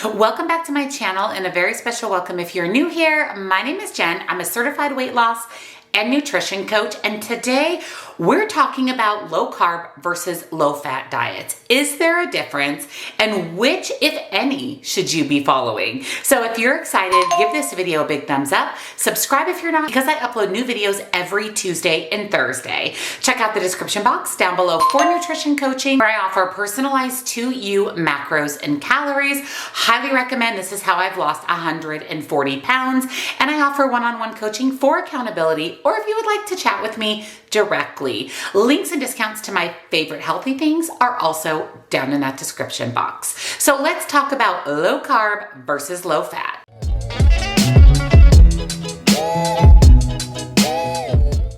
Welcome back to my channel and a very special welcome if you're new here. My name is Jen. I'm a certified weight loss and nutrition coach, and today we're talking about low carb versus low fat diets. Is there a difference, and which, if any, should you be following? So if you're excited, give this video a big thumbs up. Subscribe if you're not, because I upload new videos every Tuesday and Thursday. Check out the description box down below for nutrition coaching, where I offer personalized to you macros and calories. Highly recommend. This is how I've lost 140 pounds, and I offer one-on-one coaching for accountability, or if you would like to chat with me directly. Links and discounts to my favorite healthy things are also down in that description box. So let's talk about low carb versus low fat.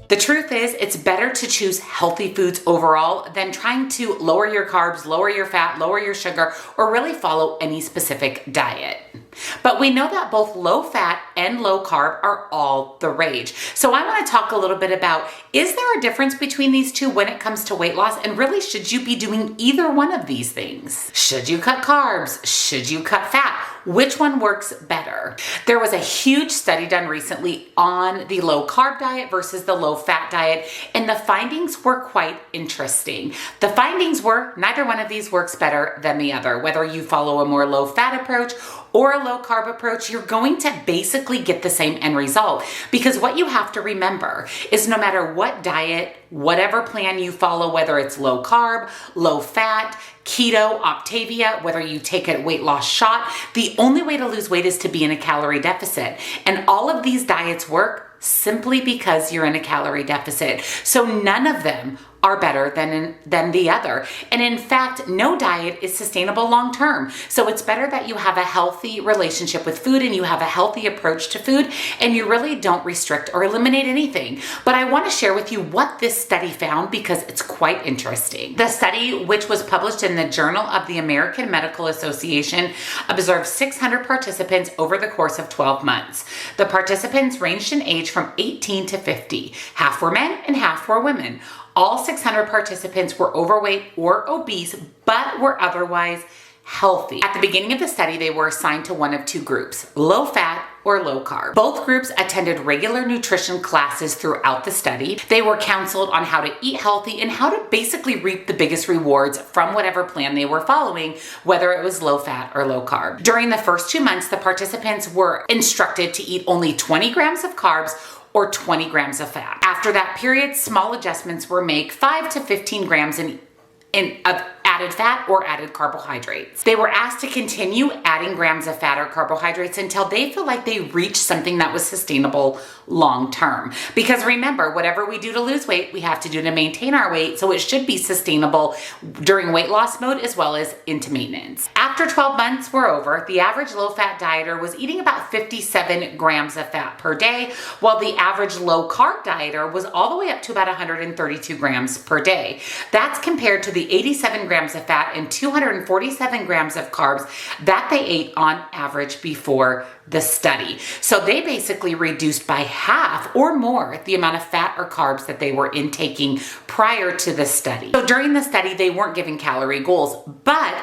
The truth is, it's better to choose healthy foods overall than trying to lower your carbs, lower your fat, lower your sugar, or really follow any specific diet. But we know that both low fat and low carb are all the rage. So I want to talk a little bit about, is there a difference between these two when it comes to weight loss? And really, should you be doing either one of these things? Should you cut carbs? Should you cut fat? Which one works better? There was a huge study done recently on the low carb diet versus the low fat diet, and the findings were quite interesting. The findings were neither one of these works better than the other. Whether you follow a more low fat approach or a low carb approach, you're going to basically get the same end result, because what you have to remember is no matter what diet, whatever plan you follow, whether it's low carb, low fat, keto, Octavia, whether you take a weight loss shot, the only way to lose weight is to be in a calorie deficit. And all of these diets work simply because you're in a calorie deficit. So none of them are better than the other. And in fact, no diet is sustainable long term. So it's better that you have a healthy relationship with food and you have a healthy approach to food, and you really don't restrict or eliminate anything. But I want to share with you what this study found, because it's quite interesting. The study, which was published in the Journal of the American Medical Association, observed 600 participants over the course of 12 months. The participants ranged in age from 18 to 50. Half were men and half were women. All 600 participants were overweight or obese, but were otherwise healthy. At the beginning of the study, they were assigned to one of two groups, low fat or low carb. Both groups attended regular nutrition classes throughout the study. They were counseled on how to eat healthy and how to basically reap the biggest rewards from whatever plan they were following, whether it was low fat or low carb. During the first 2 months, the participants were instructed to eat only 20 grams of carbs or 20 grams of fat. After that period, small adjustments were made, 5 to 15 grams of added fat or added carbohydrates. They were asked to continue adding grams of fat or carbohydrates until they feel like they reached something that was sustainable long term. Because remember, whatever we do to lose weight, we have to do to maintain our weight, so it should be sustainable during weight loss mode as well as into maintenance. After 12 months were over, the average low-fat dieter was eating about 57 grams of fat per day, while the average low-carb dieter was all the way up to about 132 grams per day. That's compared to the 87 grams of fat and 247 grams of carbs that they ate on average before the study. So they basically reduced by half or more the amount of fat or carbs that they were intaking prior to the study. So during the study, they weren't given calorie goals, but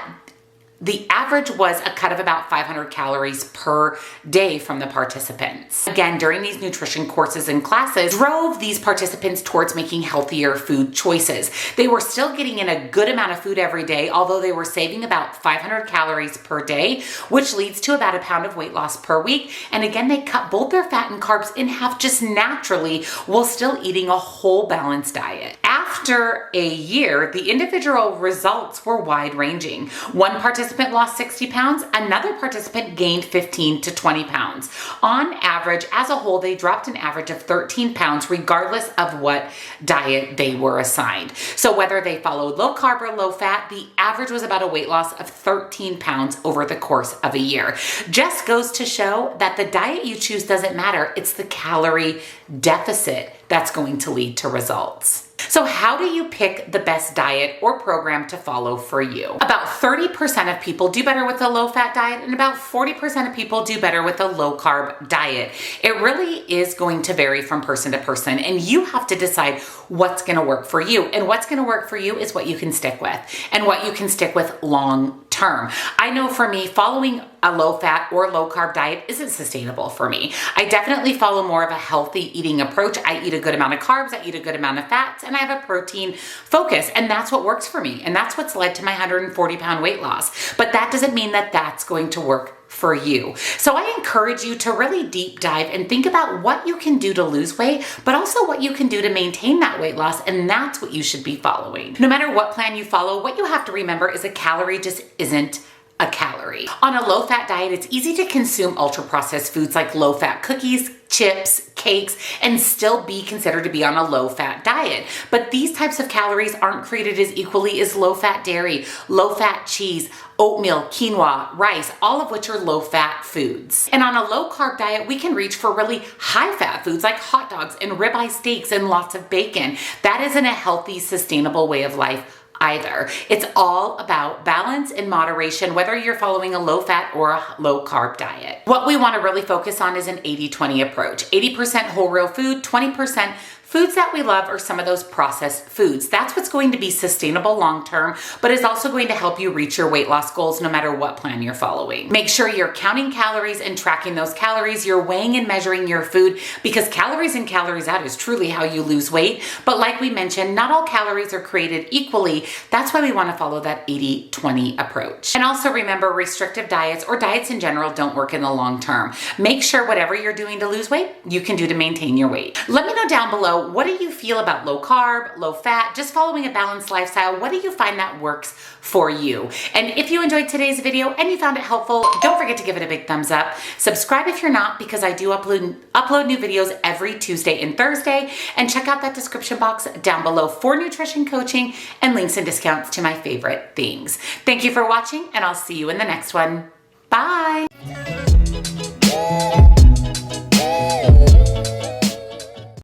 the average was a cut of about 500 calories per day from the participants. Again, during these nutrition courses and classes, drove these participants towards making healthier food choices. They were still getting in a good amount of food every day, although they were saving about 500 calories per day, which leads to about a pound of weight loss per week. And again, they cut both their fat and carbs in half just naturally while still eating a whole balanced diet. After a year, the individual results were wide-ranging. One participant lost 60 pounds, another participant gained 15 to 20 pounds. On average, as a whole, they dropped an average of 13 pounds regardless of what diet they were assigned. So whether they followed low carb or low fat, the average was about a weight loss of 13 pounds over the course of a year. Just goes to show that the diet you choose doesn't matter. It's the calorie deficit that's going to lead to results. So how do you pick the best diet or program to follow for you? About 30% of people do better with a low-fat diet, and about 40% of people do better with a low-carb diet. It really is going to vary from person to person, and you have to decide what's going to work for you. And what's going to work for you is what you can stick with, and what you can stick with long term. I know for me, following a low fat or low carb diet isn't sustainable for me. I definitely follow more of a healthy eating approach. I eat a good amount of carbs, I eat a good amount of fats, and I have a protein focus, and that's what works for me. And that's what's led to my 140-pound weight loss. But that doesn't mean that that's going to work for you. So I encourage you to really deep dive and think about what you can do to lose weight, but also what you can do to maintain that weight loss, and that's what you should be following. No matter what plan you follow, what you have to remember is a calorie just isn't a calorie. On a low-fat diet, it's easy to consume ultra-processed foods like low-fat cookies, chips, cakes, and still be considered to be on a low-fat diet. But these types of calories aren't created as equally as low-fat dairy, low-fat cheese, oatmeal, quinoa, rice, all of which are low-fat foods. And on a low-carb diet, we can reach for really high-fat foods like hot dogs and ribeye steaks and lots of bacon. That isn't a healthy, sustainable way of life either. It's all about balance and moderation, whether you're following a low-fat or a low-carb diet. What we want to really focus on is an 80-20 approach. 80% whole real food, 20% foods that we love, or some of those processed foods. That's what's going to be sustainable long-term, but is also going to help you reach your weight loss goals no matter what plan you're following. Make sure you're counting calories and tracking those calories. You're weighing and measuring your food, because calories in, calories out is truly how you lose weight. But like we mentioned, not all calories are created equally. That's why we want to follow that 80-20 approach. And also remember, restrictive diets or diets in general don't work in the long term. Make sure whatever you're doing to lose weight, you can do to maintain your weight. Let me know down below, what do you feel about low carb, low fat, just following a balanced lifestyle? What do you find that works for you? And if you enjoyed today's video and you found it helpful, don't forget to give it a big thumbs up. Subscribe if you're not, because I do upload new videos every Tuesday and Thursday. And check out that description box down below for nutrition coaching and links and discounts to my favorite things. Thank you for watching, and I'll see you in the next one. Bye.